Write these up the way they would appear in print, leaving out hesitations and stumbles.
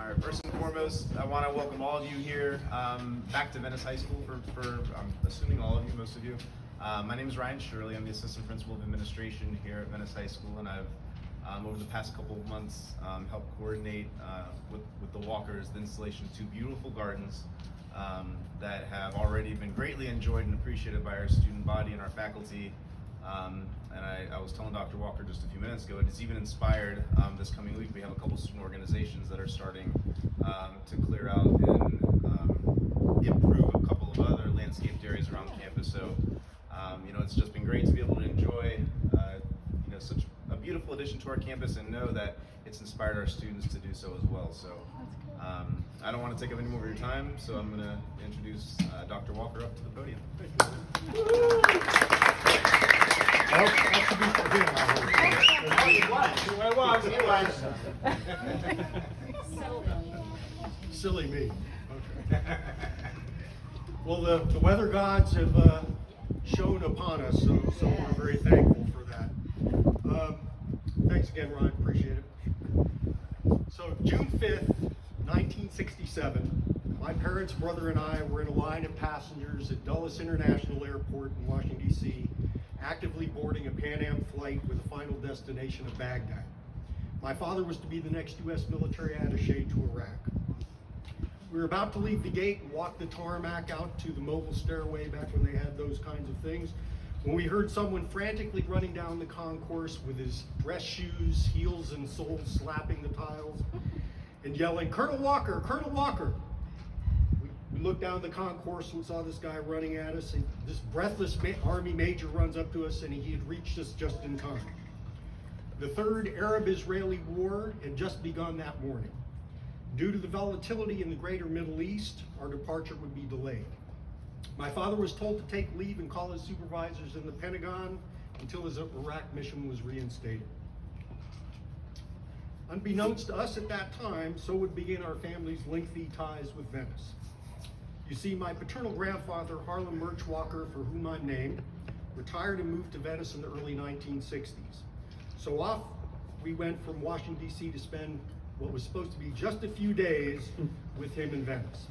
All right, first and foremost, I want to welcome all of you here back to Venice High School for I'm assuming all of you, most of you. My name is Ryan Shirley. I'm the Assistant Principal of Administration here at Venice High School, and I've over the past couple of months helped coordinate with the Walkers the installation of two beautiful gardens that have already been greatly enjoyed and appreciated by our student body and our faculty. And I was telling Dr. Walker just a few minutes ago, it's even inspired this coming week. We have a couple student organizations that are starting to clear out and improve a couple of other landscaped areas around campus. So, it's just been great to be able to enjoy, such a beautiful addition to our campus and know that it's inspired our students to do so as well. So, I don't want to take up any more of your time, so I'm going to introduce Dr. Walker up to the podium. That should be for him, I hope. Silly me. Okay. Well, the weather gods have shone upon us, so we're very thankful for that. Thanks again, Ryan. Appreciate it. So, June 5th, 1967, my parents, brother, and I were in a line of passengers at Dulles International Airport in Washington, D.C., actively boarding a Pan Am flight with a final destination of Baghdad. My father was to be the next U.S. military attaché to Iraq. We were about to leave the gate and walk the tarmac out to the mobile stairway back when they had those kinds of things, when we heard someone frantically running down the concourse with his dress shoes, heels and soles slapping the tiles, and yelling, "Colonel Walker, Colonel Walker!" We looked down the concourse and saw this guy running at us, and this breathless Army major runs up to us, and he had reached us just in time. The Third Arab-Israeli War had just begun that morning. Due to the volatility in the greater Middle East, our departure would be delayed. My father was told to take leave and call his supervisors in the Pentagon until his Iraq mission was reinstated. Unbeknownst to us at that time, so would begin our family's lengthy ties with Venice. You see, my paternal grandfather, Harlan Murch Walker, for whom I'm named, retired and moved to Venice in the early 1960s. So off we went from Washington, D.C. to spend what was supposed to be just a few days with him in Venice.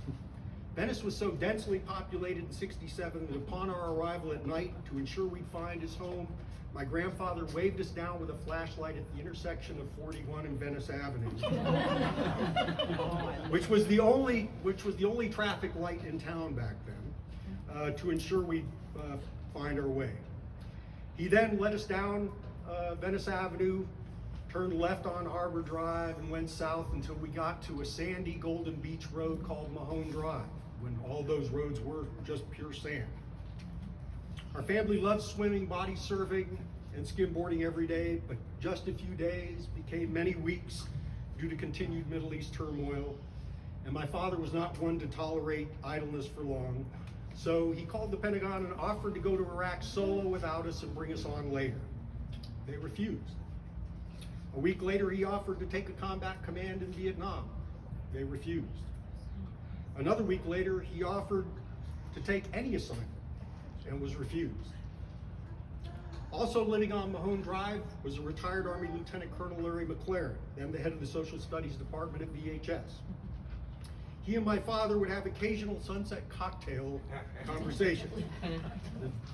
Venice was so densely populated in '67 that upon our arrival at night, to ensure we'd find his home, my grandfather waved us down with a flashlight at the intersection of 41 and Venice Avenue, which was the only traffic light in town back then, to ensure we'd find our way. He then led us down Venice Avenue, turned left on Harbor Drive, and went south until we got to a sandy Golden Beach road called Mahone Drive, when all those roads were just pure sand. Our family loved swimming, body surfing, and skimboarding every day, but just a few days became many weeks due to continued Middle East turmoil, and my father was not one to tolerate idleness for long, so he called the Pentagon and offered to go to Iraq solo without us and bring us on later. They refused. A week later, he offered to take a combat command in Vietnam. They refused. Another week later, he offered to take any assignment and was refused. Also living on Mahone Drive was a retired Army Lieutenant Colonel Larry McLaren, then the head of the Social Studies Department at VHS. He and my father would have occasional sunset cocktail conversations.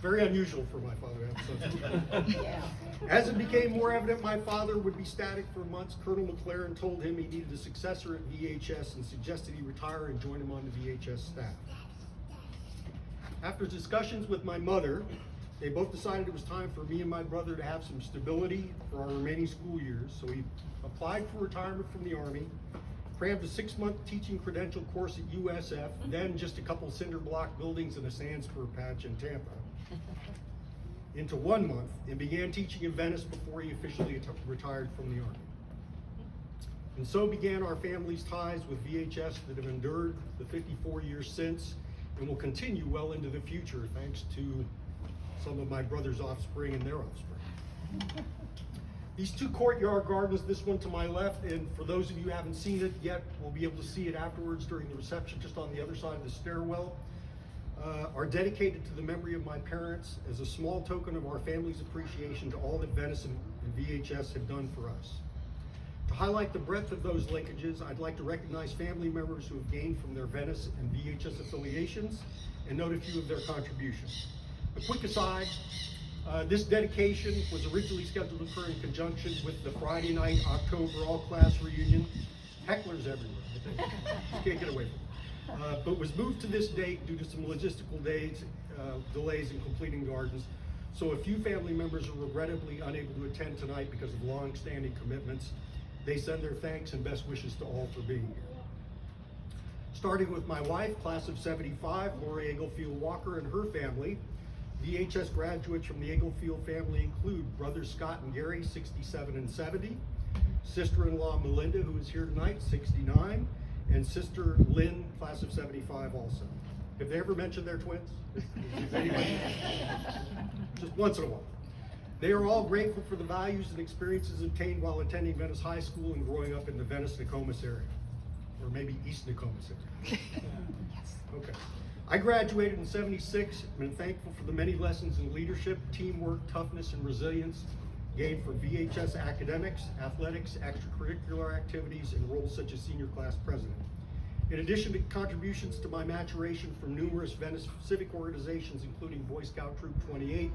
Very unusual for my father to have sunset. As it became more evident my father would be static for months, Colonel McLaren told him he needed a successor at VHS and suggested he retire and join him on the VHS staff. After discussions with my mother, they both decided it was time for me and my brother to have some stability for our remaining school years, so he applied for retirement from the Army, crammed a 6-month teaching credential course at USF, then just a couple cinder block buildings and a sand spur patch in Tampa, into 1 month, and began teaching in Venice before he officially retired from the Army. And so began our family's ties with VHS that have endured the 54 years since and will continue well into the future, thanks to some of my brother's offspring and their offspring. These two courtyard gardens, this one to my left, and for those of you who haven't seen it yet, we'll be able to see it afterwards during the reception just on the other side of the stairwell, are dedicated to the memory of my parents as a small token of our family's appreciation to all that Venice and VHS have done for us. To highlight the breadth of those linkages, I'd like to recognize family members who have gained from their Venice and VHS affiliations and note a few of their contributions. A quick aside, this dedication was originally scheduled to occur in conjunction with the Friday night October all-class reunion. Hecklers everywhere, I think. You can't get away from it. But was moved to this date due to some logistical delays in completing gardens. So a few family members are regrettably unable to attend tonight because of long-standing commitments. They send their thanks and best wishes to all for being here. Starting with my wife, class of '75, Lori Englefield Walker, and her family. VHS graduates from the Englefield family include brothers Scott and Gary, 67 and 70, sister-in-law Melinda, who is here tonight, 69, and sister Lynn, class of '75 also. Have they ever mentioned their twins? Just once in a while. They are all grateful for the values and experiences obtained while attending Venice High School and growing up in the Venice Nokomis area, or maybe East Nokomis area. Okay. I graduated in '76 and am thankful for the many lessons in leadership, teamwork, toughness, and resilience gained from VHS academics, athletics, extracurricular activities, and roles such as senior class president. In addition to contributions to my maturation from numerous Venice civic organizations, including Boy Scout Troop 28,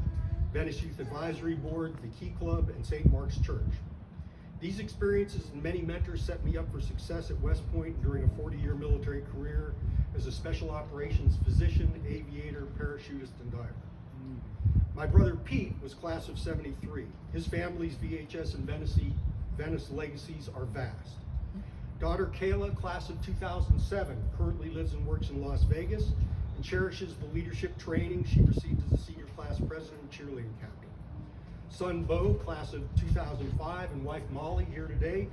Venice Youth Advisory Board, the Key Club, and St. Mark's Church. These experiences and many mentors set me up for success at West Point during a 40-year military career as a special operations physician, aviator, parachutist, and diver. My brother Pete was class of '73. His family's VHS and Venice legacies are vast. Daughter Kayla, class of 2007, currently lives and works in Las Vegas and cherishes the leadership training she received as a senior class president and cheerleading captain. Son Bo, class of 2005, and wife Molly, here today,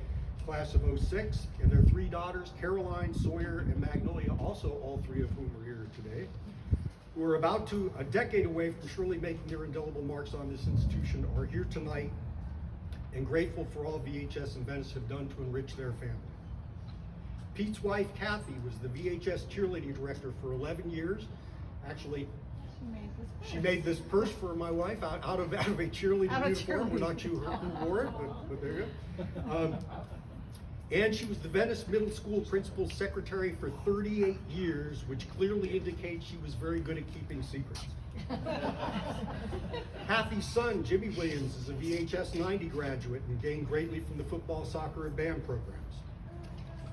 class of '06, and their three daughters, Caroline, Sawyer, and Magnolia, also all three of whom are here today, who are about a decade away from surely making their indelible marks on this institution, are here tonight and grateful for all VHS and Venice have done to enrich their family. Pete's wife, Kathy, was the VHS cheerleading director for 11 years. Actually, she made this purse for my wife out of a cheerleading uniform. We're not sure who wore it, but there you go. And she was the Venice Middle School principal's secretary for 38 years, which clearly indicates she was very good at keeping secrets. Kathy's son, Jimmy Williams, is a VHS 90 graduate and gained greatly from the football, soccer, and band programs.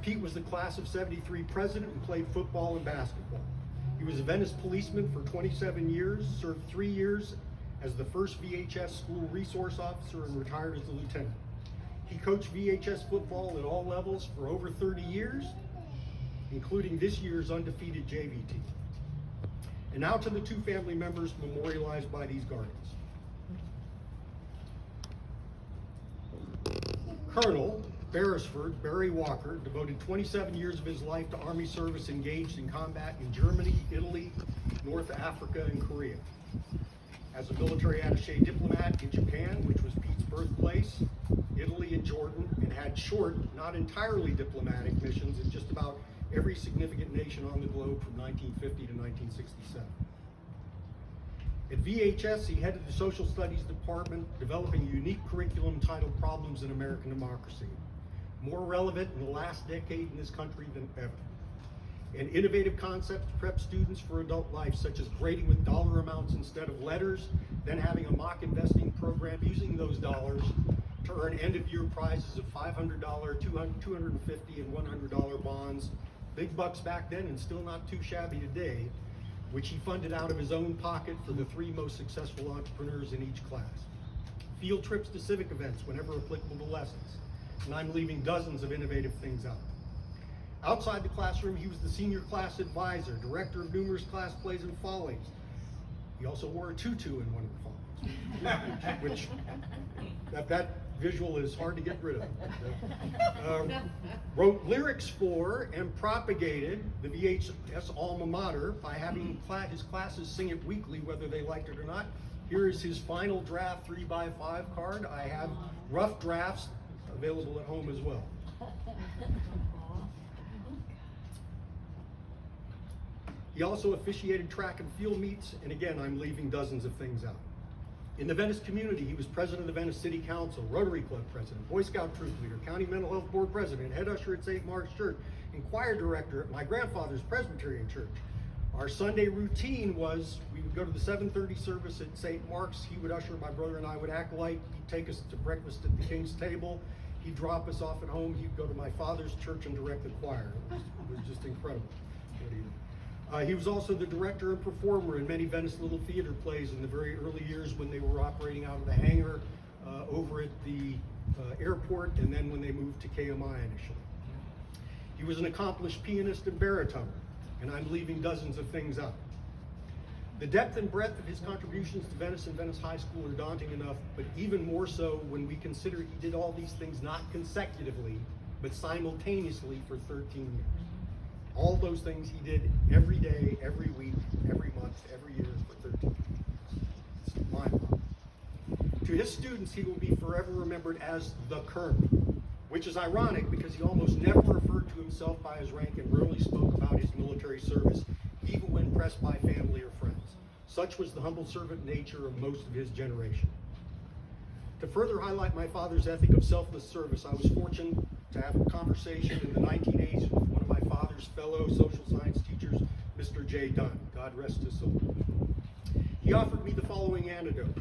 Pete was the class of '73 president and played football and basketball. He was a Venice policeman for 27 years, served 3 years as the first VHS school resource officer, and retired as a lieutenant. He coached VHS football at all levels for over 30 years, including this year's undefeated JV team. And now to the two family members memorialized by these gardens. Colonel Berrisford, Barry Walker, devoted 27 years of his life to Army service, engaged in combat in Germany, Italy, North Africa, and Korea. As a military attaché diplomat in Japan, which was Pete's birthplace, Italy, and Jordan, and had short, not entirely diplomatic missions in just about every significant nation on the globe from 1950 to 1967. At VHS, he headed the Social Studies Department, developing a unique curriculum titled Problems in American Democracy, more relevant in the last decade in this country than ever. And innovative concepts to prep students for adult life, such as grading with dollar amounts instead of letters, then having a mock investing program using those dollars to earn end-of-year prizes of $500, $250, and $100 bonds. Big bucks back then and still not too shabby today, which he funded out of his own pocket for the 3 most successful entrepreneurs in each class. Field trips to civic events whenever applicable to lessons. And I'm leaving dozens of innovative things out. Outside the classroom, he was the senior class advisor, director of numerous class plays and follies. He also wore a tutu in one of the follies, which that visual is hard to get rid of. Wrote lyrics for and propagated the VHS alma mater by having his classes sing it weekly, whether they liked it or not. Here is his final draft 3x5 card. I have rough drafts available at home as well. He also officiated track and field meets, and again, I'm leaving dozens of things out. In the Venice community, he was president of the Venice City Council, Rotary Club president, Boy Scout troop leader, county mental health board president, head usher at St. Mark's Church, and choir director at my grandfather's Presbyterian church. Our Sunday routine was we would go to the 7:30 service at St. Mark's. He would usher, my brother and I would acolyte. He'd take us to breakfast at the King's table. He'd drop us off at home. He'd go to my father's church and direct the choir. It was just incredible. He was also the director and performer in many Venice Little Theater plays in the very early years when they were operating out of the hangar over at the airport, and then when they moved to KMI initially. He was an accomplished pianist and baritoner, and I'm leaving dozens of things out. The depth and breadth of his contributions to Venice and Venice High School are daunting enough, but even more so when we consider he did all these things not consecutively, but simultaneously for 13 years. All those things he did every day, every week, every month, every year for 13 years. It's mind-boggling. To his students, he will be forever remembered as the Colonel, which is ironic because he almost never referred to himself by his rank and rarely spoke about his military service, even when pressed by family or friends. Such was the humble servant nature of most of his generation. To further highlight my father's ethic of selfless service, I was fortunate to have a conversation in the 1980s with one of my father's fellow social science teachers, Mr. J. Dunn. God rest his soul. He offered me the following anecdotes.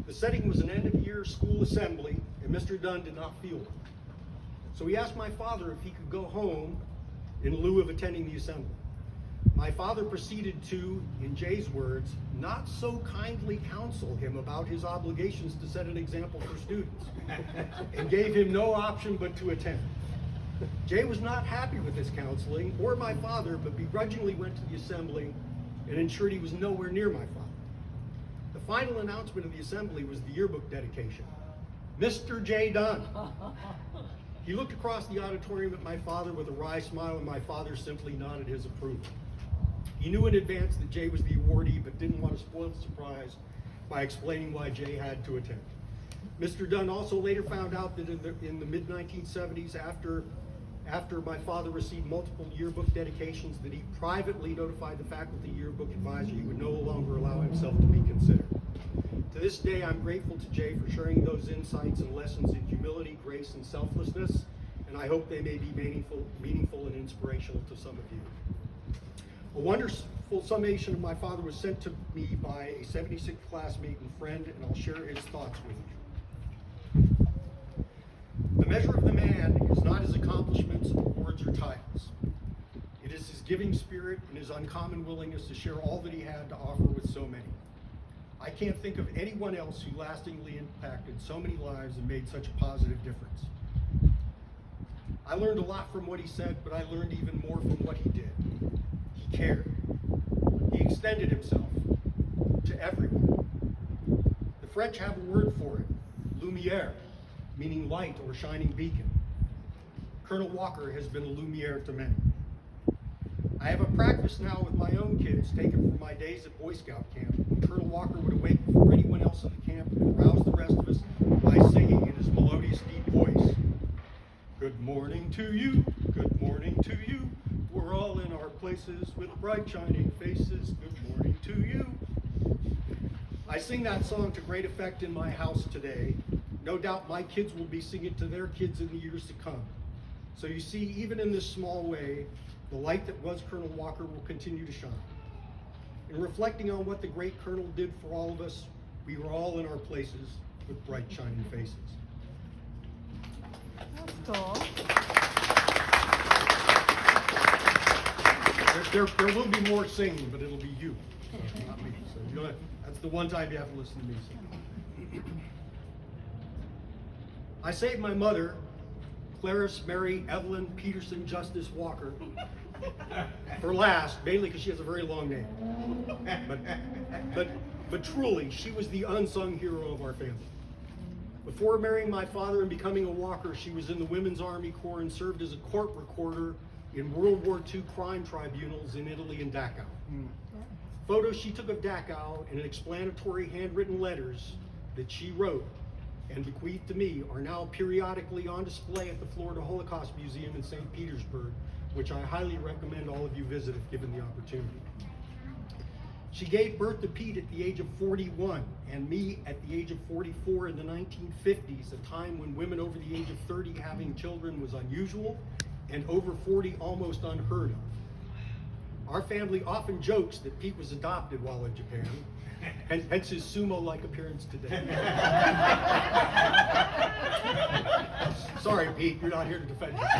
The setting was an end-of-year school assembly, and Mr. Dunn did not feel it. So he asked my father if he could go home in lieu of attending the assembly. My father proceeded to, in Jay's words, not so kindly counsel him about his obligations to set an example for students, and gave him no option but to attend. Jay was not happy with this counseling, or my father, but begrudgingly went to the assembly and ensured he was nowhere near my father. The final announcement of the assembly was the yearbook dedication. Mr. J. Dunn. He looked across the auditorium at my father with a wry smile, and my father simply nodded his approval. He knew in advance that Jay was the awardee, but didn't want to spoil the surprise by explaining why Jay had to attend. Mr. Dunn also later found out that in the mid-1970s, after my father received multiple yearbook dedications, that he privately notified the faculty yearbook advisor he would no longer allow himself to be considered. To this day, I'm grateful to Jay for sharing those insights and lessons in humility, grace, and selflessness, and I hope they may be meaningful and inspirational to some of you. A wonderful summation of my father was sent to me by a 76th classmate and friend, and I'll share his thoughts with you. The measure of the man is not his accomplishments, awards, or titles. It is his giving spirit and his uncommon willingness to share all that he had to offer with so many. I can't think of anyone else who lastingly impacted so many lives and made such a positive difference. I learned a lot from what he said, but I learned even more from what he did. He cared. He extended himself to everyone. The French have a word for it, lumière, meaning light or shining beacon. Colonel Walker has been a lumière to many. I have a practice now with my own kids taken from my days at Boy Scout camp. Colonel Walker would awake before anyone else in the camp and rouse the rest of us by singing in his melodious, deep voice. Good morning to you, good morning to you. We're all in our places with bright shining faces. Good morning to you. I sing that song to great effect in my house today. No doubt my kids will be singing it to their kids in the years to come. So you see, even in this small way, the light that was Colonel Walker will continue to shine. In reflecting on what the great Colonel did for all of us, we were all in our places with bright shining faces. That's cool. There will be more singing, but it'll be you, not me. So that's the one time you have to listen to me sing. I saved my mother, Clarice Mary Evelyn Peterson Justice Walker, for last, mainly because she has a very long name. But truly, she was the unsung hero of our family. Before marrying my father and becoming a Walker, she was in the Women's Army Corps and served as a court recorder in World War II crime tribunals in Italy and Dachau. Photos she took of Dachau and explanatory handwritten letters that she wrote and bequeathed to me are now periodically on display at the Florida Holocaust Museum in St. Petersburg, which I highly recommend all of you visit if given the opportunity. She gave birth to Pete at the age of 41 and me at the age of 44 in the 1950s, a time when women over the age of 30 having children was unusual and over 40 almost unheard of. Our family often jokes that Pete was adopted while in Japan, and hence his sumo-like appearance today. Sorry, Pete, you're not here to defend yourself.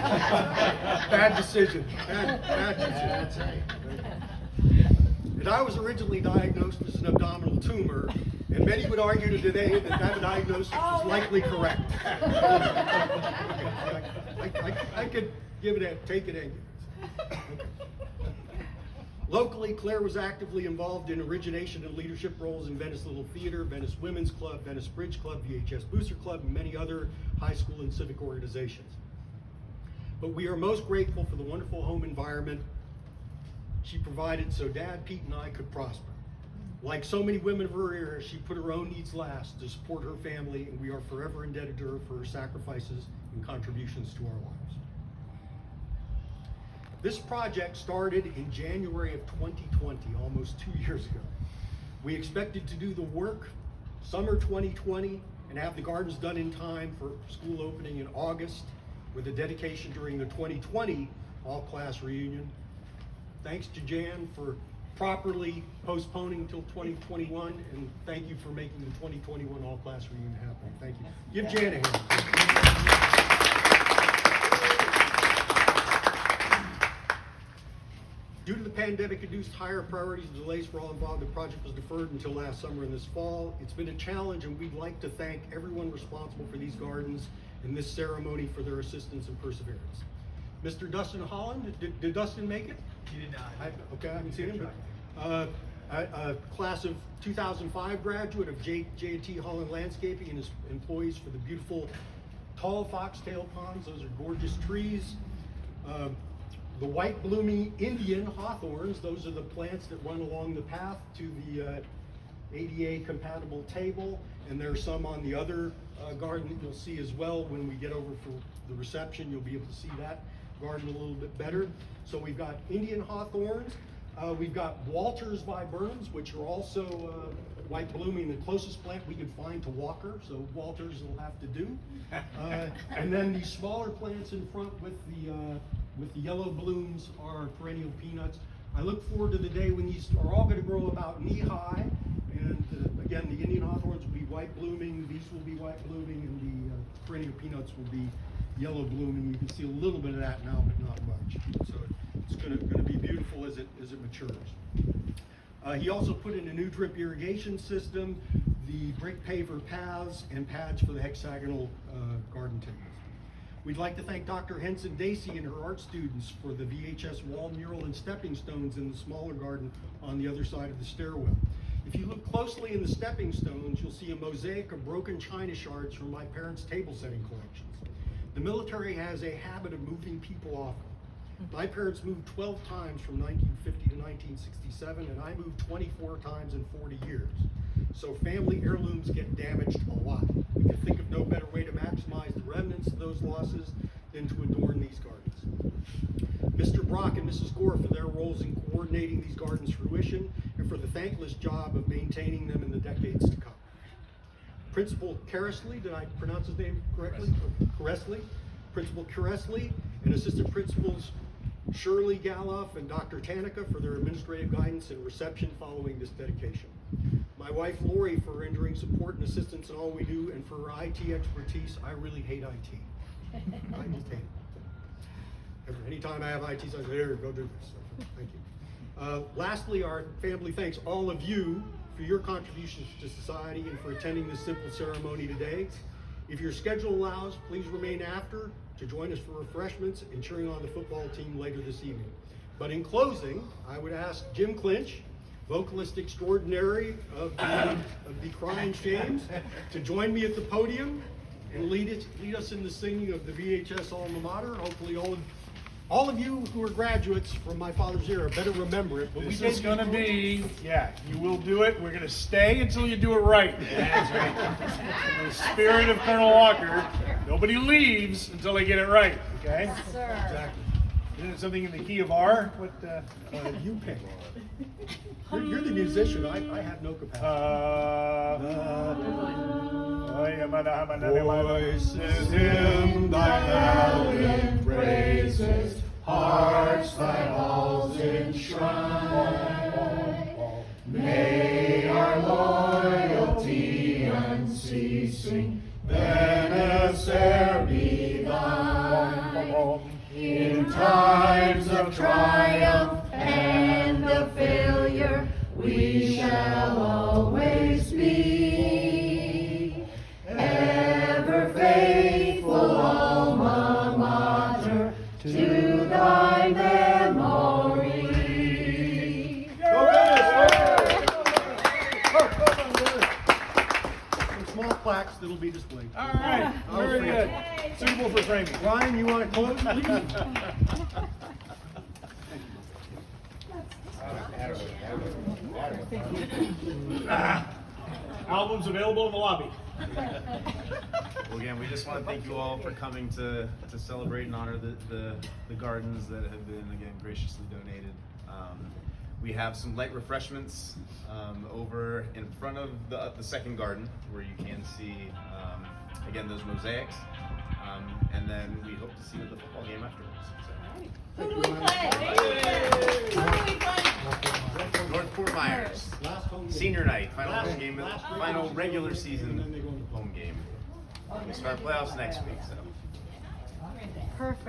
Bad decision. Bad decision. That's right. And I was originally diagnosed as an abdominal tumor, and many would argue today that that diagnosis was likely correct. I could give it take it in. Locally, Claire was actively involved in origination and leadership roles in Venice Little Theater, Venice Women's Club, Venice Bridge Club, VHS Booster Club, and many other high school and civic organizations. But we are most grateful for the wonderful home environment she provided so Dad, Pete, and I could prosper. Like so many women of her era, she put her own needs last to support her family, and we are forever indebted to her for her sacrifices and contributions to our lives. This project started in January of 2020, almost 2 years ago. We expected to do the work summer 2020 and have the gardens done in time for school opening in August, with a dedication during the 2020 all-class reunion. Thanks to Jan for properly postponing till 2021, and thank you for making the 2021 all-class reunion happen. Thank you. Give Jan a hand. Due to the pandemic-induced higher priorities and delays for all involved, the project was deferred until last summer and this fall. It's been a challenge, and we'd like to thank everyone responsible for these gardens and this ceremony for their assistance and perseverance. Mr. Dustin Holland, did Dustin make it? He did not. Okay, I haven't seen him. But, a class of 2005 graduate of J&T Holland Landscaping and his employees for the beautiful tall foxtail ponds. Those are gorgeous trees. The white blooming Indian hawthorns, those are the plants that run along the path to the ADA compatible table, and there are some on the other garden that you'll see as well when we get over for the reception. You'll be able to see that garden a little bit better. So we've got Indian hawthorns, we've got Walters viburnums, which are also white blooming, the closest plant we could find to Walker, so Walters will have to do. And then these smaller plants in front with the yellow blooms are perennial peanuts. I look forward to the day when these are all going to grow about knee high, and again, the Indian hawthorns will be white blooming, these will be white blooming, and the perennial peanuts will be yellow blooming. You can see a little bit of that now, but not much. So it's going to be beautiful as it matures. He also put in a new drip irrigation system, the brick paver paths, and pads for the hexagonal garden tables. We'd like to thank Dr. Henson Dacey and her art students for the VHS wall mural and stepping stones in the smaller garden on the other side of the stairwell. If you look closely in the stepping stones, you'll see a mosaic of broken china shards from my parents' table setting collections. The military has a habit of moving people often. My parents moved 12 times from 1950 to 1967, and I moved 24 times in 40 years. So family heirlooms get damaged a lot. We can think of no better way to maximize the remnants of those losses than to adorn these gardens. Mr. Brock and Mrs. Gore for their roles in coordinating these gardens' fruition, and for the thankless job of maintaining them in the decades to come. Principal Keresley, did I pronounce his name correctly? Keresley. Principal Keresley and Assistant Principals Shirley Galloff and Dr. Tanica for their administrative guidance and reception following this dedication. My wife Lori for rendering support and assistance in all we do, and for her IT expertise. I really hate IT. I just hate it. Anytime I have IT, I say, here, go do this. So, thank you. Lastly, our family thanks all of you for your contributions to society and for attending this simple ceremony today. If your schedule allows, please remain after to join us for refreshments and cheering on the football team later this evening. But in closing, I would ask Jim Clinch, vocalist extraordinary of the Crying Shames, to join me at the podium and lead us in the singing of the VHS alma mater. Hopefully all of you who are graduates from my father's era better remember it. But This is going to be, you will do it. We're going to stay until you do it right. That's right. In the spirit of Colonel Walker, nobody leaves until they get it right, okay? Sir. Exactly. Isn't it something in the key of R? What? You pick. You're the musician. I have no capacity. Voices in thy valiant praises, hearts thy halls enshrine. May our loyalty unceasing, Venice e'er be thine. In times of triumph and of failure, we shall always be ever faithful, alma mater, to thy memory. Go Venice! Small plaques that'll be displayed. All right, very good. Suitable for framing. Ryan, you want to close, please? Albums available in the lobby. Well, again, we just want to thank you all for coming to celebrate and honor the gardens that have been, again, graciously donated. We have some light refreshments over in front of the second garden where you can see, again, those mosaics. And then we hope to see you at the football game afterwards. Who do we play? Who do we play? North Fort Myers, Last home game. senior night, final Last- home game, last week. final regular And then season they go into home game. We start playoffs next week, so. Perfect.